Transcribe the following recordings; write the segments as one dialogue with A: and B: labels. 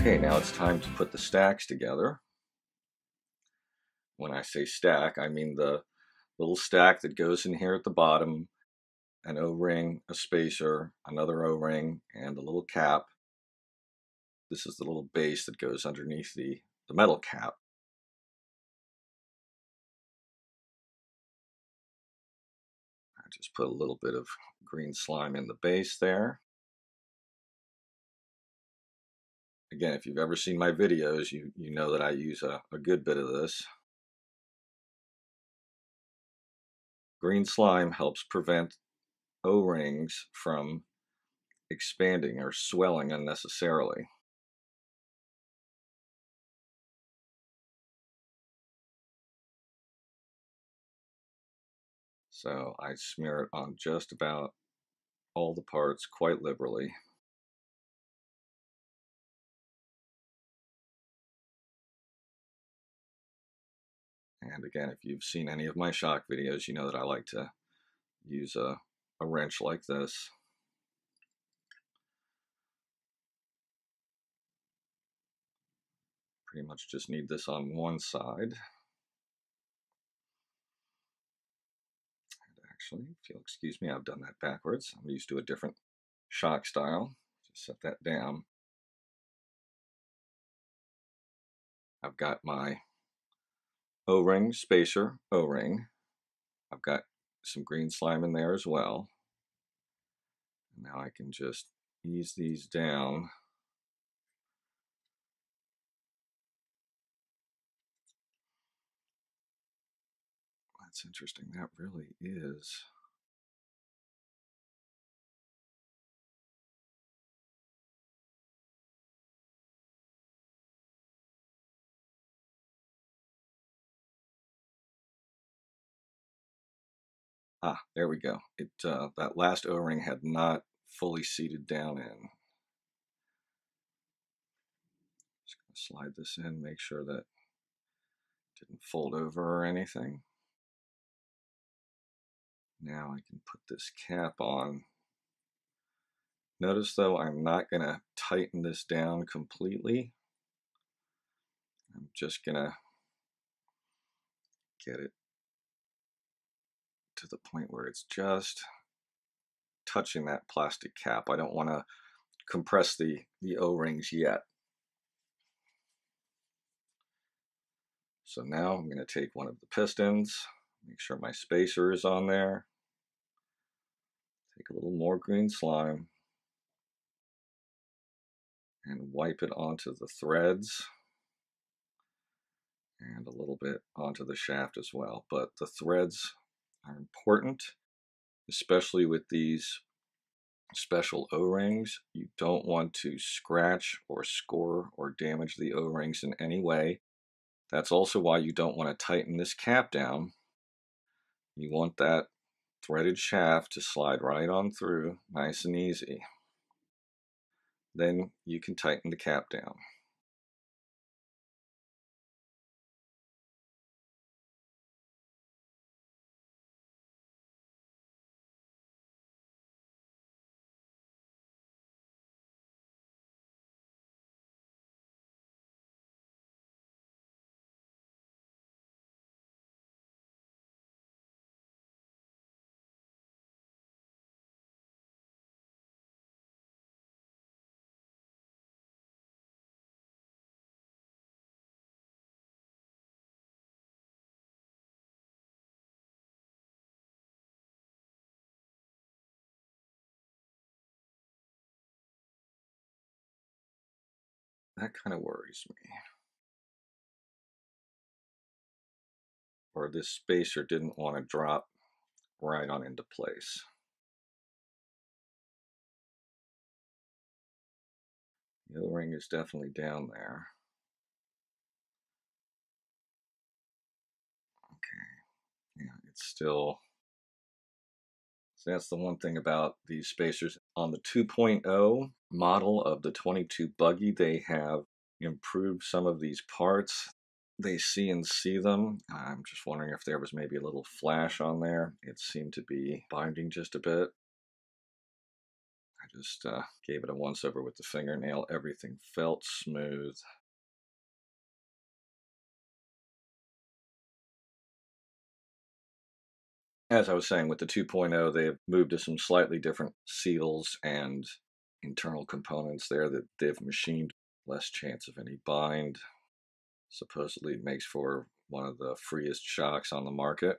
A: Okay, now it's time to put the stacks together. When I say stack, I mean the little stack that goes in here at the bottom, an O-ring, a spacer, another O-ring, and a little cap. This is the little base that goes underneath the metal cap. I just put a little bit of green slime in the base there. Again, if you've ever seen my videos, you know that I use a good bit of this. Green slime helps prevent O-rings from expanding or swelling unnecessarily. So I smear it on just about all the parts quite liberally. And again, if you've seen any of my shock videos, you know that I like to use a wrench like this. Pretty much just need this on one side. And actually, if you'll excuse me, I've done that backwards. I'm used to a different shock style. Just set that down. I've got my O-ring, spacer, O-ring. I've got some green slime in there as well. Now I can just ease these down. That's interesting. That really is. Ah, there we go. It that last O-ring had not fully seated down in. Just gonna slide this in, make sure that it didn't fold over or anything. Now I can put this cap on. Notice though, I'm not gonna tighten this down completely. I'm just gonna get it to the point where it's just touching that plastic cap. I don't want to compress the O-rings yet. So now I'm going to take one of the pistons, make sure my spacer is on there, take a little more green slime, and wipe it onto the threads, and a little bit onto the shaft as well. But the threads are important, especially with these special O-rings. You don't want to scratch or score or damage the O-rings in any way. That's also why you don't want to tighten this cap down. You want that threaded shaft to slide right on through, nice and easy. Then you can tighten the cap down. That kind of worries me. Or this spacer didn't want to drop right on into place. The O-ring is definitely down there. Okay, yeah, it's still. So that's the one thing about these spacers. On the 2.0 model of the 22 buggy, they have improved some of these parts. They CNC them. I'm just wondering if there was maybe a little flash on there. It seemed to be binding just a bit. I Just gave it a once over with the fingernail. Everything felt smooth. As I was saying, with the 2.0, they've moved to some slightly different seals and internal components there that they've machined. Less chance of any bind. Supposedly it makes for one of the freest shocks on the market.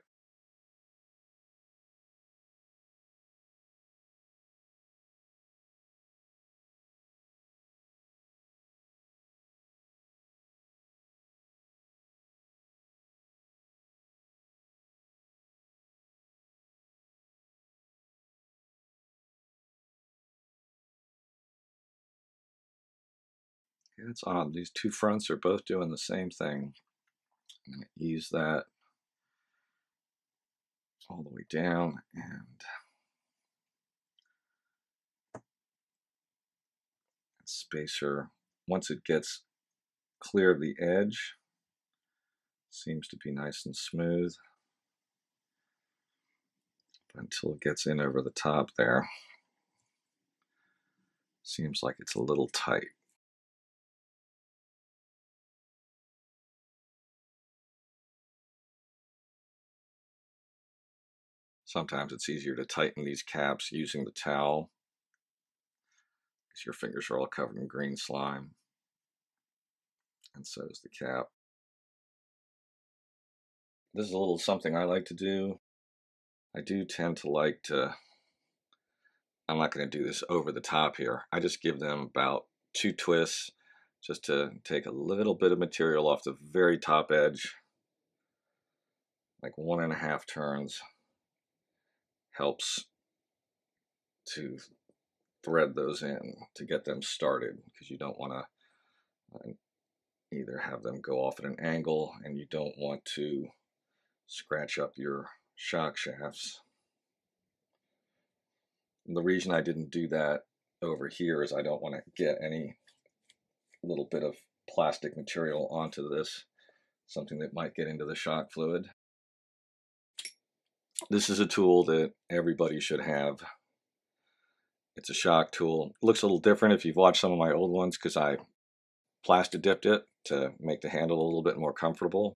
A: It's odd. These two fronts are both doing the same thing. I'm going to ease that all the way down, and spacer, once it gets clear of the edge, seems to be nice and smooth. But until it gets in over the top there, seems like it's a little tight. Sometimes it's easier to tighten these caps using the towel, because your fingers are all covered in green slime, and so is the cap. This is a little something I like to do. I do tend to like to, I'm not going to do this over the top here. I just give them about 2 twists just to take a little bit of material off the very top edge. Like 1.5 turns helps to thread those in to get them started, because you don't want to either have them go off at an angle, and you don't want to scratch up your shock shafts. And the reason I didn't do that over here is I don't want to get any little bit of plastic material onto this, something that might get into the shock fluid. This is a tool that everybody should have. It's a shock tool. It looks a little different if you've watched some of my old ones, because I plastic dipped it to make the handle a little bit more comfortable.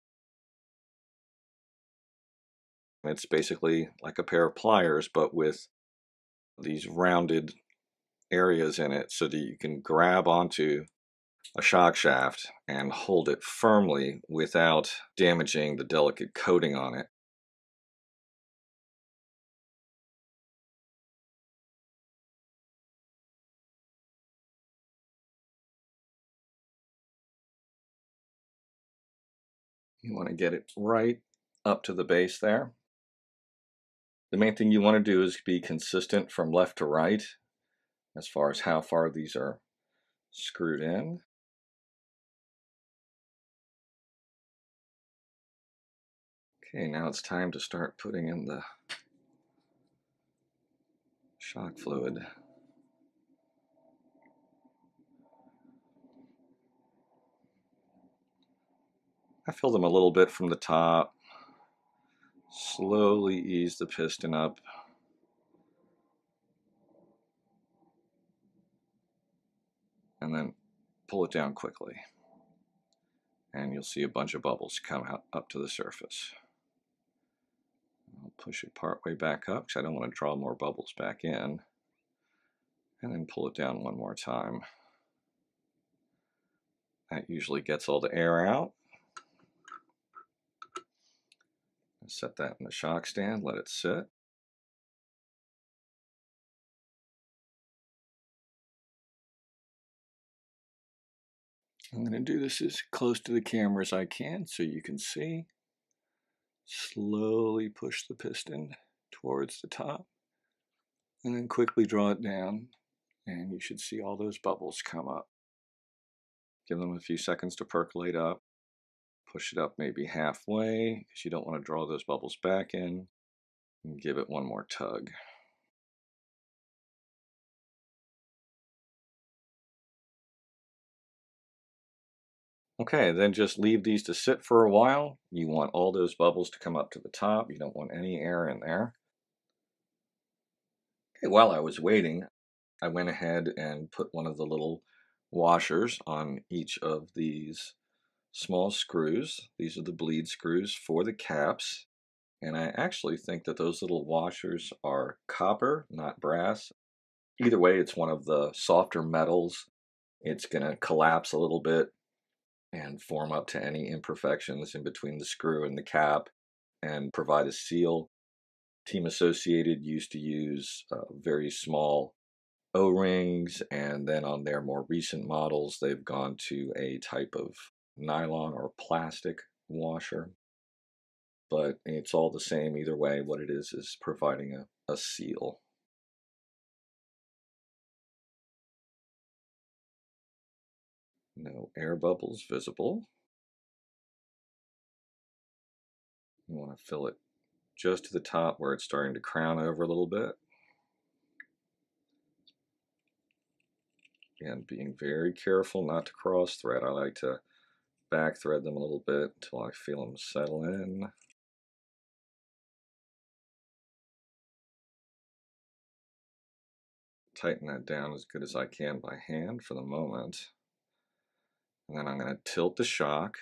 A: It's basically like a pair of pliers, but with these rounded areas in it so that you can grab onto a shock shaft and hold it firmly without damaging the delicate coating on it. You want to get it right up to the base there. The main thing you want to do is be consistent from left to right as far as how far these are screwed in. Okay, now it's time to start putting in the shock fluid. I fill them a little bit from the top. Slowly ease the piston up. And then pull it down quickly. And you'll see a bunch of bubbles come out up to the surface. I'll push it part way back up because I don't want to draw more bubbles back in. And then pull it down one more time. That usually gets all the air out. Set that in the shock stand, let it sit. I'm going to do this as close to the camera as I can so you can see. Slowly push the piston towards the top, and then quickly draw it down, and you should see all those bubbles come up. Give them a few seconds to percolate up. Push it up maybe halfway, because you don't want to draw those bubbles back in. And give it one more tug. Okay, then just leave these to sit for a while. You want all those bubbles to come up to the top. You don't want any air in there. Okay, while I was waiting, I went ahead and put one of the little washers on each of these small screws. These are the bleed screws for the caps. And I actually think that those little washers are copper, not brass. Either way, it's one of the softer metals. It's going to collapse a little bit and form up to any imperfections in between the screw and the cap and provide a seal. Team Associated used to use very small O-rings, and then on their more recent models, they've gone to a type of nylon or plastic washer. But it's all the same either way. What it is providing a seal. No air bubbles visible. You want to fill it just to the top where it's starting to crown over a little bit. Again, being very careful not to cross thread. I like to back thread them a little bit until I feel them settle in. Tighten that down as good as I can by hand for the moment. And then I'm going to tilt the shock.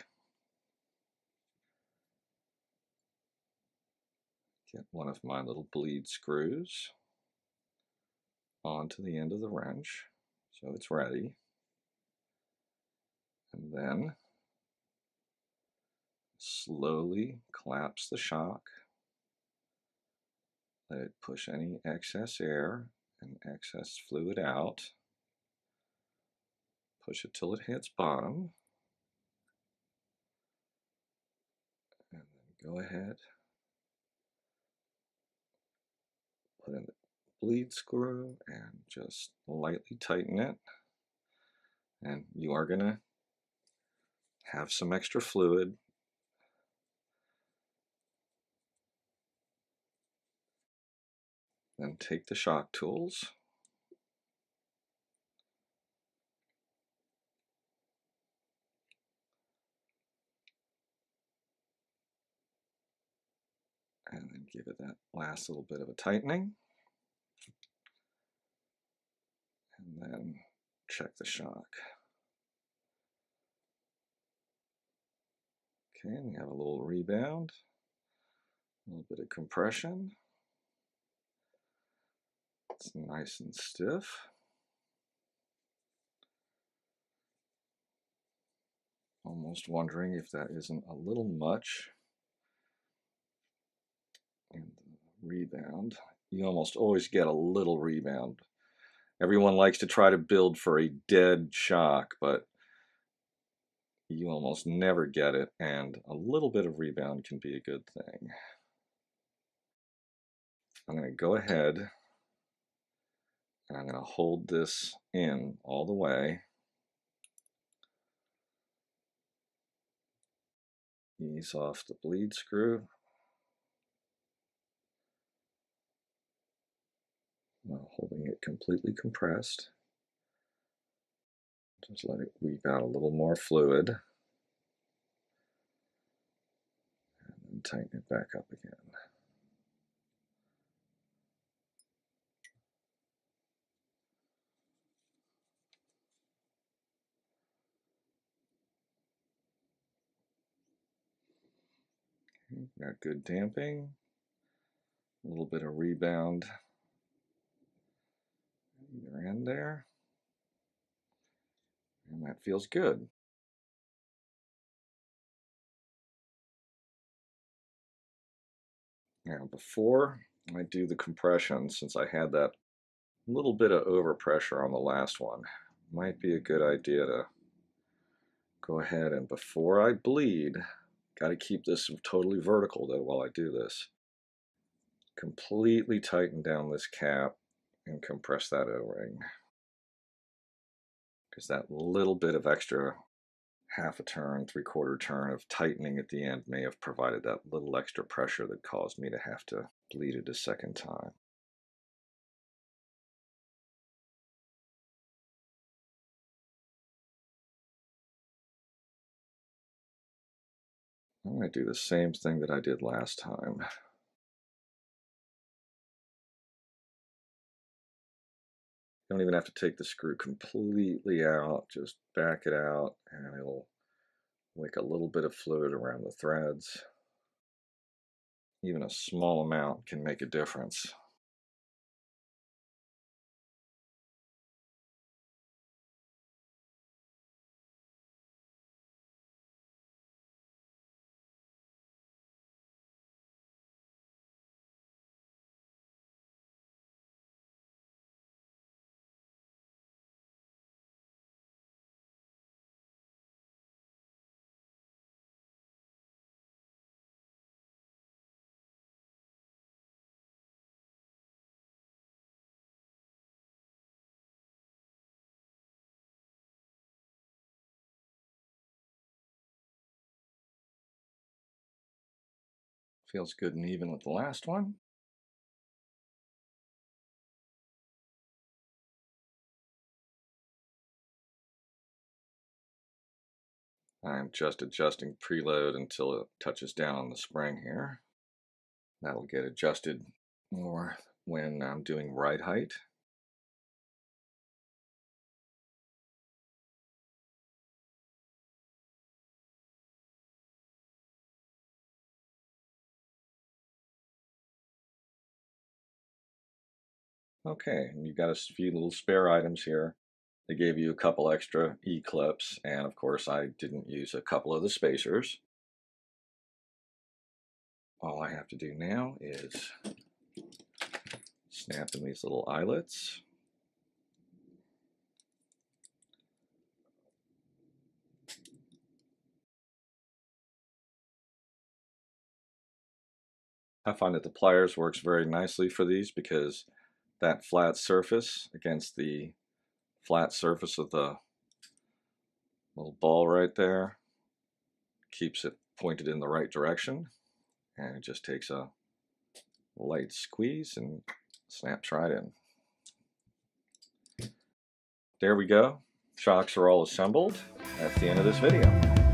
A: Get one of my little bleed screws onto the end of the wrench so it's ready. And then slowly collapse the shock. Let it push any excess air and excess fluid out. Push it till it hits bottom. And then go ahead, put in the bleed screw and just lightly tighten it. And you are going to have some extra fluid. Then take the shock tools. And then give it that last little bit of a tightening. And then check the shock. Okay, and we have a little rebound, a little bit of compression. It's nice and stiff. Almost wondering if that isn't a little much. And the rebound, you almost always get a little rebound. Everyone likes to try to build for a dead shock, but you almost never get it, and a little bit of rebound can be a good thing. I'm going to go ahead and I'm going to hold this in all the way. Ease off the bleed screw. While holding it completely compressed. Just let it weep out a little more fluid. And then tighten it back up again. Okay, got good damping. A little bit of rebound either end there. And that feels good. Now before I do the compression, since I had that little bit of overpressure on the last one, might be a good idea to go ahead and, before I bleed, got to keep this totally vertical though while I do this, completely tighten down this cap and compress that O-ring. Because that little bit of extra half a turn, 3/4 turn of tightening at the end may have provided that little extra pressure that caused me to have to bleed it a second time. I'm going to do the same thing that I did last time. don't even have to take the screw completely out, just back it out and it'll wick a little bit of fluid around the threads. Even a small amount can make a difference. Feels good and even with the last one. I'm just adjusting preload until it touches down on the spring here. That'll get adjusted more when I'm doing ride height. Okay, and you've got a few little spare items here. They gave you a couple extra E-clips, and of course I didn't use a couple of the spacers. All I have to do now is snap in these little eyelets. I find that the pliers works very nicely for these because that flat surface against the flat surface of the little ball right there keeps it pointed in the right direction, and it just takes a light squeeze and snaps right in. There we go. Shocks are all assembled. That's the end of this video.